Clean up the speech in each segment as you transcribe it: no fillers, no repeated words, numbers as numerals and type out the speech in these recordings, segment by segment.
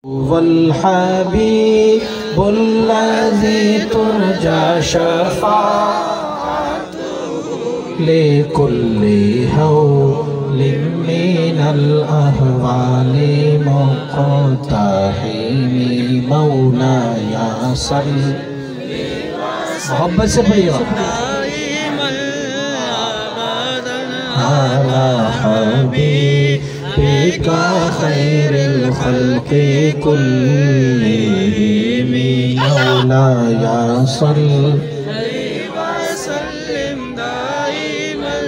والحبيب الذي ترجى شفاعته لكل هول من الأهوال مقتحم مولاي صل محبت سے پڑھیے على حبيبك خير الخلق كلهم مولاي صل وسلم دائما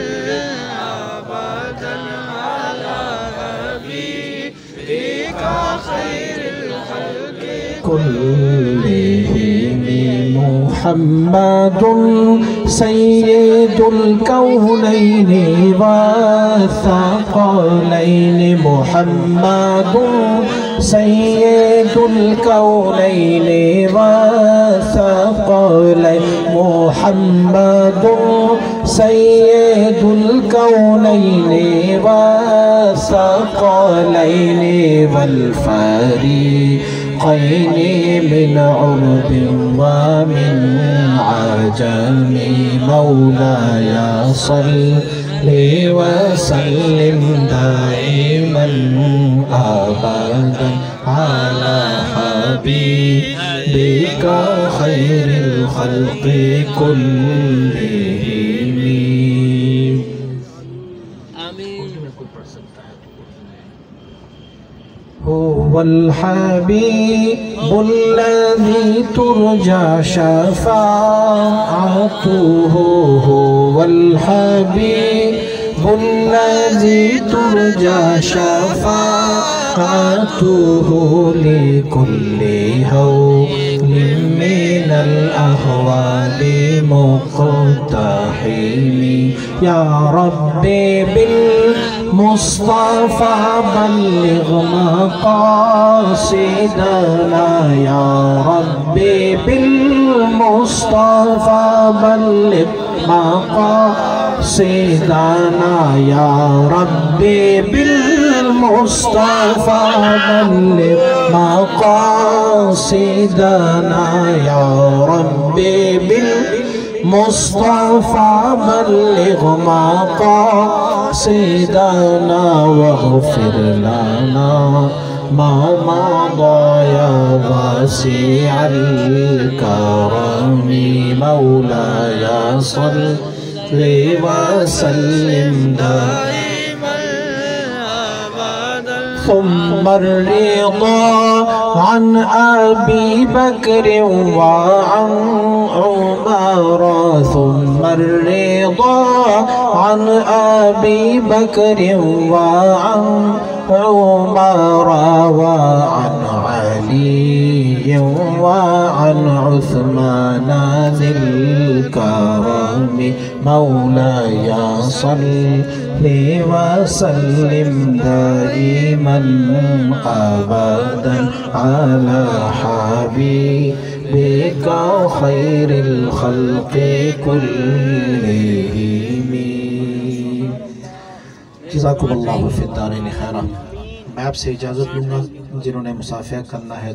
ابدا على حبيبك خير الخلق كلهم محمد سيد الكونين والثقلين محمد سيد الكونين والثقلين محمد سيد الكونين والثقلين والفريقين من عرب ومن عجم مولاي صل وسلم دائما ابدا على حبيبك خير الخلق كلهم هو الحبيب الذي ترجى شفاعته هو الحبيب الذي ترجى شفاعته لكل هول من الأهوال مقتحم يا ربي بالمصطفى بلغ مقاصدنا يا ربي بالمصطفى بلغ مقاصدنا يا ربي بالمصطفى بلغ مقاصدنا يا ربي بالمصطفى بلغ مقاصدنا واغفر لنا ما مضى يا واسع الكرم مولاي صل وسلم دائما ابدا ثم الرضا عن ابي بكر وعن عمر ثم الرضا عن ابي بكر وعن عمر وعن علي وعن عثمان ذي الكرم مولاي صل وسلم دائما ابدا على حبيبك خير الخلق كلهم جزاکم اللہ فی الدارین خیرا۔ میں آپ سے اجازت لوں گا، جنہوں نے مصافحہ کرنا ہے